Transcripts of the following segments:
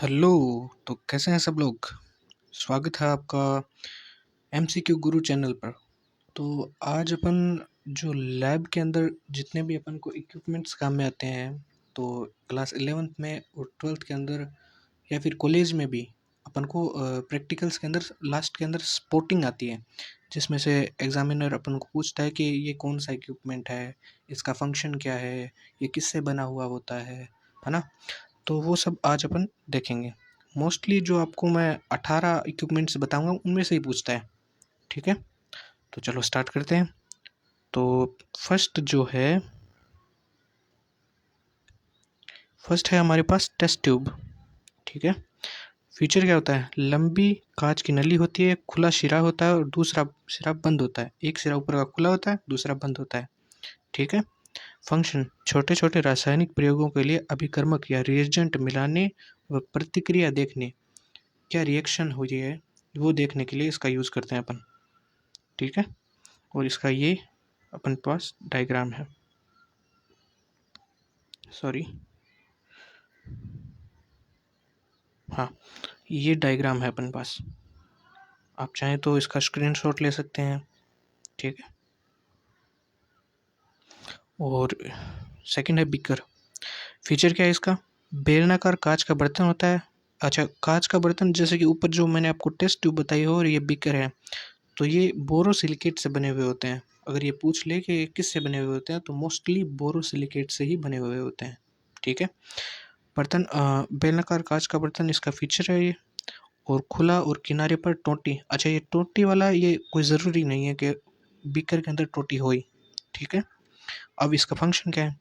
Hello. तो कैसे हैं सब लोग। स्वागत है आपका एमसीक्यू गुरु चैनल पर। तो आज अपन जो लैब के अंदर जितने भी अपन को इक्विपमेंट्स काम में आते हैं, तो क्लास 11th में और 12th के अंदर या फिर कॉलेज में भी अपन को प्रैक्टिकल्स के अंदर लास्ट के अंदर स्पॉटिंग आती है, जिसमें से एग्जामिनर अपन को पूछता है कि ये कौन सा इक्विपमेंट है, इसका फंक्शन क्या है, ये किससे बना हुआ होता है ना। तो वो सब आज अपन देखेंगे। मोस्टली जो आपको मैं 18 इक्विपमेंट्स बताऊंगा उनमें से ही पूछता है। ठीक है, तो चलो स्टार्ट करते हैं। तो फर्स्ट जो है फर्स्ट है हमारे पास टेस्ट ट्यूब। ठीक है, फीचर क्या होता है, लंबी कांच की नली होती है, खुला सिरा होता है और दूसरा सिरा बंद होता है। एक सिरा ऊपर का खुला होता है, दूसरा बंद होता है। ठीक है। फंक्शन छोटे छोटे रासायनिक प्रयोगों के लिए अभिकर्मक या रिएजेंट मिलाने व प्रतिक्रिया देखने, क्या रिएक्शन हो रही है वो देखने के लिए इसका यूज़ करते हैं अपन। ठीक है, और इसका ये अपन पास डायग्राम है। सॉरी, हाँ, ये डायग्राम है अपन पास। आप चाहें तो इसका स्क्रीनशॉट ले सकते हैं। ठीक है, और सेकंड है बीकर। फीचर क्या है इसका, बेलनाकार कांच का बर्तन होता है। अच्छा, कांच का बर्तन जैसे कि ऊपर जो मैंने आपको टेस्ट ट्यूब बताई हो, और ये बीकर है, तो ये बोरोसिलिकेट से बने हुए होते हैं। अगर ये पूछ ले कि किस से बने हुए होते हैं, तो मोस्टली बोरोसिलिकेट से ही बने हुए होते हैं। ठीक है। बर्तन बेलनाकार कांच का बर्तन, इसका फीचर है ये। और खुला और किनारे पर टोंटी। अच्छा, ये टोंटी वाला ये कोई ज़रूरी नहीं है कि बीकर के अंदर टोंटी हो ही। ठीक है। अब इसका फंक्शन क्या है,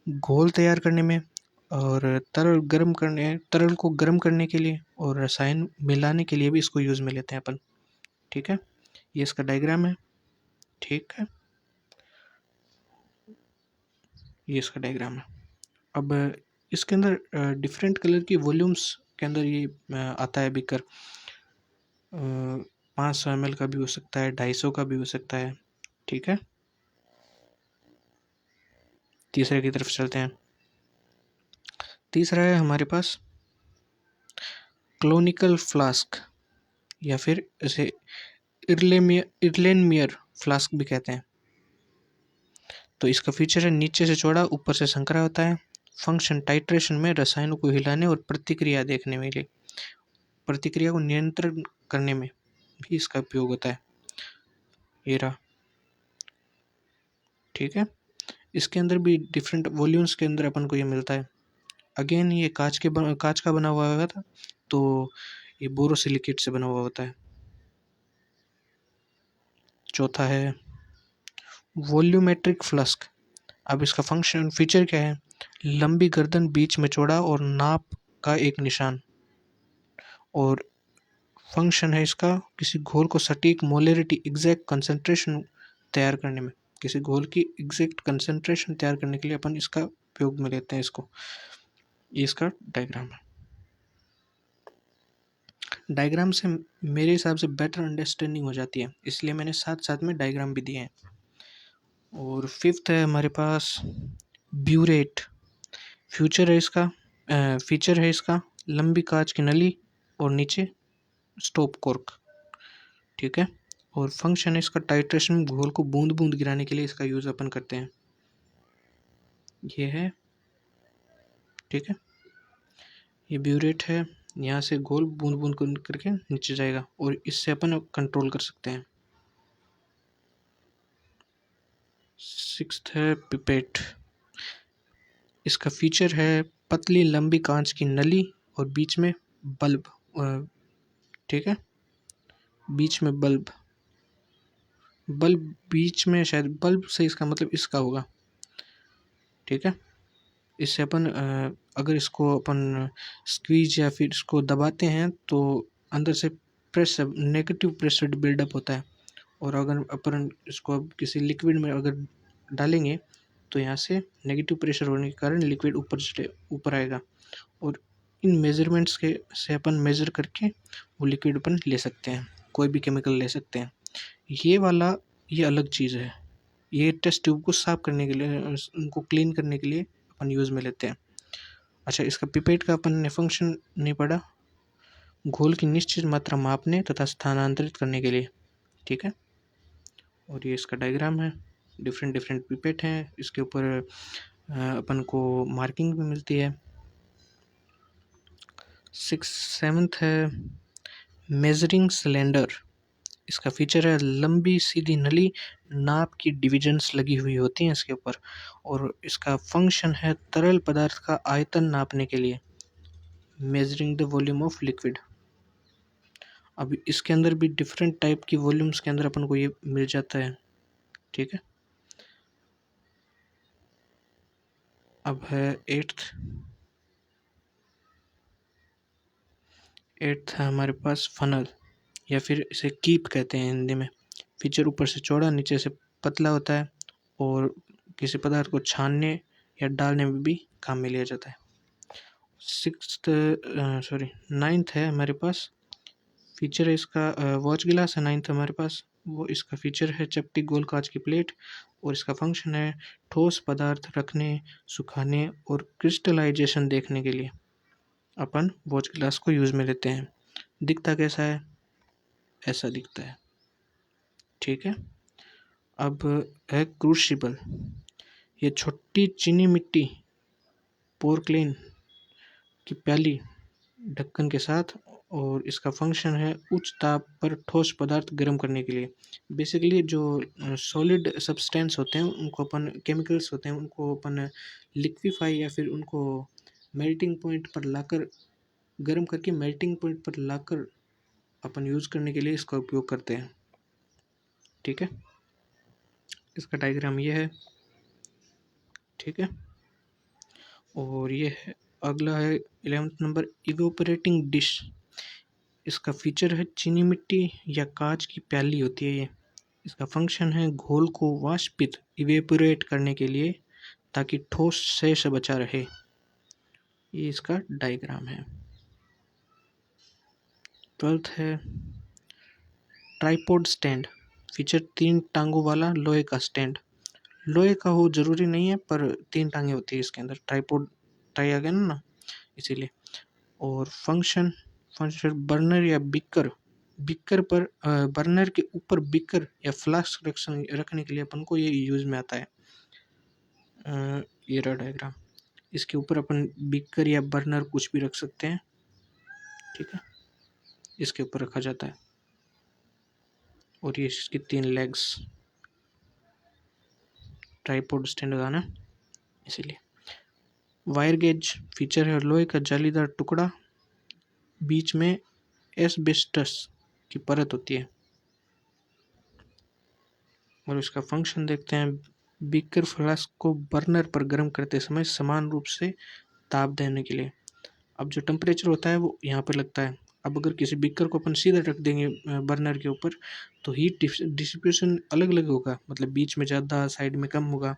घोल तैयार करने में और तरल को गर्म करने के लिए और रसायन मिलाने के लिए भी इसको यूज़ में लेते हैं अपन। ठीक है, ये इसका डायग्राम है। ठीक है, ये इसका डायग्राम है। अब इसके अंदर डिफरेंट कलर की वॉल्यूम्स के अंदर ये आता है बीकर। 500 ml का भी हो सकता है, 250 का भी हो सकता है। ठीक है, तीसरे की तरफ चलते हैं। तीसरा है हमारे पास क्लोनिकल फ्लास्क, या फिर इसे इरलेनमियर फ्लास्क भी कहते हैं। तो इसका फीचर है नीचे से चौड़ा, ऊपर से संकरा होता है। फंक्शन टाइट्रेशन में रसायनों को हिलाने और प्रतिक्रिया देखने में, प्रतिक्रिया को नियंत्रण करने में भी इसका उपयोग होता है। ये रहा। ठीक है, इसके अंदर भी डिफरेंट वॉल्यूम्स के अंदर अपन को ये मिलता है। अगेन ये कांच का बना हुआ होता है, तो ये बोरोसिलिकेट से बना हुआ होता है। चौथा है वॉल्यूमेट्रिक फ्लास्क। अब इसका फंक्शन फीचर क्या है, लंबी गर्दन, बीच में चौड़ा और नाप का एक निशान। और फंक्शन है इसका किसी घोल को सटीक मोलरिटी एग्जैक्ट कंसंट्रेशन तैयार करने में, किसी घोल की एग्जैक्ट कंसंट्रेशन तैयार करने के लिए अपन इसका उपयोग में लेते हैं इसको। ये इसका डायग्राम है। डायग्राम से मेरे हिसाब से बेटर अंडरस्टैंडिंग हो जाती है, इसलिए मैंने साथ साथ में डायग्राम भी दिए हैं। और फिफ्थ है हमारे पास ब्यूरेट। फ्यूचर है इसका फीचर है इसका लंबी कांच की नली और नीचे स्टॉप कॉर्क। ठीक है, और फंक्शन है इसका टाइट्रेशन, घोल को बूंद बूंद गिराने के लिए इसका यूज़ अपन करते हैं। ये है। ठीक है, ये ब्यूरेट है, यहाँ से घोल बूंद बूंद करके नीचे जाएगा और इससे अपन कंट्रोल कर सकते हैं। सिक्स्थ है पिपेट। इसका फीचर है पतली लंबी कांच की नली और बीच में बल्ब। ठीक है, बीच में बल्ब, बीच में शायद बल्ब से इसका मतलब इसका होगा। ठीक है, इससे अपन अगर इसको अपन स्क्वीज या फिर इसको दबाते हैं तो अंदर से प्रेशर, नेगेटिव प्रेशर बिल्डअप होता है। और अगर अपन इसको अब किसी लिक्विड में अगर डालेंगे तो यहाँ से नेगेटिव प्रेशर होने के कारण लिक्विड ऊपर आएगा। और इन मेजरमेंट्स के से अपन मेज़र करके वो लिक्विड अपन ले सकते हैं, कोई भी केमिकल ले सकते हैं। ये वाला ये अलग चीज़ है, ये टेस्ट ट्यूब को साफ करने के लिए, उनको क्लीन करने के लिए अपन यूज़ में लेते हैं। अच्छा, इसका पिपेट का अपन ने फंक्शन नहीं पढ़ा, घोल की निश्चित मात्रा मापने तथा स्थानांतरित करने के लिए। ठीक है, और ये इसका डायग्राम है। डिफरेंट डिफरेंट पिपेट हैं, इसके ऊपर अपन को मार्किंग भी मिलती है। 7th है मेजरिंग सिलेंडर। इसका फीचर है लंबी सीधी नली, नाप की डिविजन्स लगी हुई होती हैं इसके ऊपर, और इसका फंक्शन है तरल पदार्थ का आयतन नापने के लिए, measuring the volume of liquid. अब इसके अंदर भी डिफरेंट टाइप की वॉल्यूम्स के अंदर अपन को ये मिल जाता है। ठीक है, अब है 8th है हमारे पास फनल, या फिर इसे कीप कहते हैं हिंदी में। फीचर ऊपर से चौड़ा, नीचे से पतला होता है, और किसी पदार्थ को छानने या डालने में भी काम में लिया जाता है। 9th है हमारे पास, फीचर है इसका वॉच गिलास है 9th हमारे पास। वो इसका फीचर है चपटी गोल कांच की प्लेट, और इसका फंक्शन है ठोस पदार्थ रखने, सुखाने और क्रिस्टलाइजेशन देखने के लिए अपन वॉच गिलास को यूज़ में लेते हैं। दिखता कैसा है? ऐसा दिखता है। ठीक है, अब है क्रूशिबल। ये छोटी चीनी मिट्टी पोर्क्लेन की प्याली ढक्कन के साथ, और इसका फंक्शन है उच्च ताप पर ठोस पदार्थ गर्म करने के लिए। बेसिकली जो सॉलिड सब्सटेंस होते हैं उनको अपन, केमिकल्स होते हैं उनको अपन लिक्विफाई या फिर उनको मेल्टिंग पॉइंट पर लाकर, गर्म करके मेल्टिंग पॉइंट पर लाकर अपन यूज़ करने के लिए इसका उपयोग करते हैं। ठीक है, इसका डायग्राम ये है। ठीक है, और ये है, अगला है 11th नंबर इवेपोरेटिंग डिश। इसका फीचर है चीनी मिट्टी या कांच की प्याली होती है ये। इसका फंक्शन है घोल को वाष्पित, इवेपोरेट करने के लिए, ताकि ठोस शेष बचा रहे। ये इसका डायग्राम है। 12th है ट्राइपॉड स्टैंड। फीचर 3 टांगों वाला लोहे का स्टैंड। लोहे का हो जरूरी नहीं है, पर 3 टांगे होती है इसके अंदर, ट्राइपॉड टाई आ गया ना इसीलिए। और फंक्शन बर्नर या बिकर, बिकर पर बर्नर के ऊपर बिकर या फ्लास्क रखने के लिए अपन को ये यूज में आता है। ये रहा डायग्राम, इसके ऊपर अपन बिकर या बर्नर कुछ भी रख सकते हैं। ठीक है, इसके ऊपर रखा जाता है, और ये इसकी 3 लेग्स, ट्राइपॉड स्टैंड लगाना इसीलिए। वायर गेज फीचर है लोहे का जालीदार टुकड़ा, बीच में एस्बेस्टस की परत होती है, और इसका फंक्शन देखते हैं। बीकर फ्लास्क को बर्नर पर गर्म करते समय समान रूप से ताप देने के लिए। अब जो टेम्परेचर होता है वो यहाँ पर लगता है। अब अगर किसी बीकर को अपन सीधा रख देंगे बर्नर के ऊपर, तो हीट डिस्ट्रीब्यूशन अलग अलग होगा, मतलब बीच में ज़्यादा, साइड में कम होगा।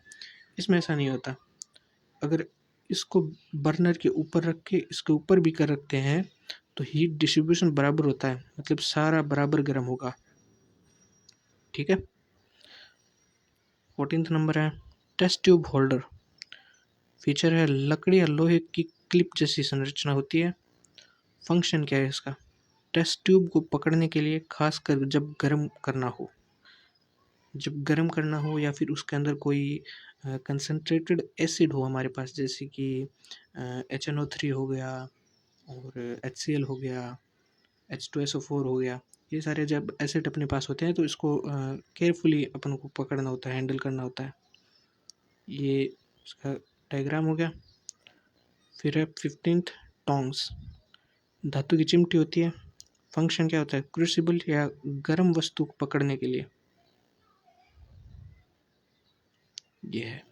इसमें ऐसा नहीं होता। अगर इसको बर्नर के ऊपर रख के इसके ऊपर बीकर रखते हैं तो हीट डिस्ट्रीब्यूशन बराबर होता है, मतलब सारा बराबर गर्म होगा। ठीक है, 14th नंबर है टेस्ट ट्यूब होल्डर। फीचर है लकड़ी या लोहे की क्लिप जैसी संरचना होती है। फंक्शन क्या है इसका? टेस्ट ट्यूब को पकड़ने के लिए, खासकर जब गर्म करना हो या फिर उसके अंदर कोई कंसनट्रेटेड एसिड हो हमारे पास, जैसे कि HNO3 हो गया, और HCl हो गया, H2SO4 हो गया। ये सारे जब एसिड अपने पास होते हैं तो इसको केयरफुली अपन को पकड़ना होता है, हैंडल करना होता है। ये इसका डायग्राम हो गया। फिर है 15th टोंग्स। धातु की चिमटी होती है। फंक्शन क्या होता है? क्रूसिबल या गर्म वस्तु को पकड़ने के लिए। ये है।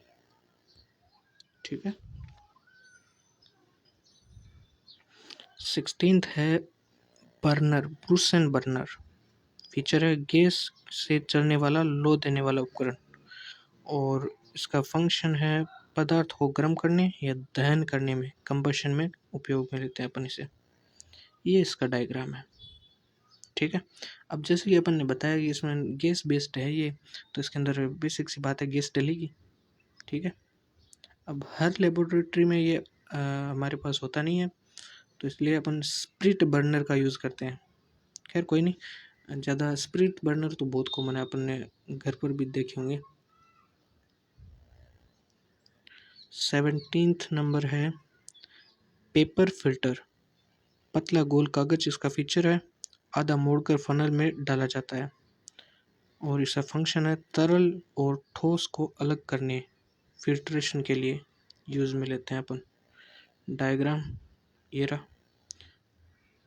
ठीक है, 16th है बर्नर, ब्रूसन बर्नर। फीचर है गैस से चलने वाला लो देने वाला उपकरण, और इसका फंक्शन है पदार्थ को गर्म करने या दहन करने में, कंबशन में उपयोग में लेते हैं अपन इसे। ये इसका डायग्राम है। ठीक है, अब जैसे कि अपन ने बताया कि इसमें गैस बेस्ड है ये, तो इसके अंदर बेसिक सी बात है, गैस डलेगी। ठीक है, अब हर लेबोरेटरी में ये हमारे पास होता नहीं है, तो इसलिए अपन स्प्रिट बर्नर का यूज़ करते हैं। खैर कोई नहीं, ज़्यादा स्प्रिट बर्नर तो बहुत कॉमन है, अपन ने घर पर भी देखे होंगे। 17th नंबर है पेपर फिल्टर। पतला गोल कागज इसका फीचर है, आधा मोड़कर फनल में डाला जाता है और इसका फंक्शन है तरल और ठोस को अलग करने, फिल्ट्रेशन के लिए यूज़ में लेते हैं अपन। डायग्राम ये रहा,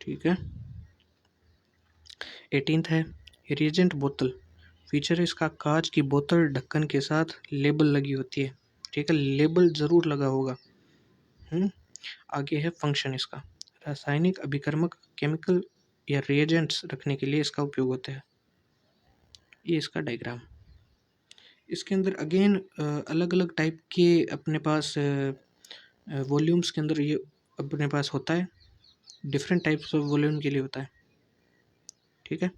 ठीक है। 18th है रिएजेंट बोतल। फीचर है इसका कांच की बोतल ढक्कन के साथ लेबल लगी होती है, ठीक है, लेबल ज़रूर लगा होगा। आगे है फंक्शन इसका, रासायनिक अभिकर्मक केमिकल या रिएजेंट्स रखने के लिए इसका उपयोग होता है। ये इसका डायग्राम। इसके अंदर अगेन अलग अलग टाइप के अपने पास वॉल्यूम्स के अंदर ये अपने पास होता है, डिफरेंट टाइप्स ऑफ वॉल्यूम के लिए होता है, ठीक है।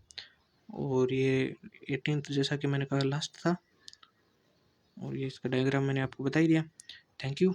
और ये 18th जैसा कि मैंने कहा लास्ट था, और ये इसका डायग्राम मैंने आपको बता ही दिया। Thank you.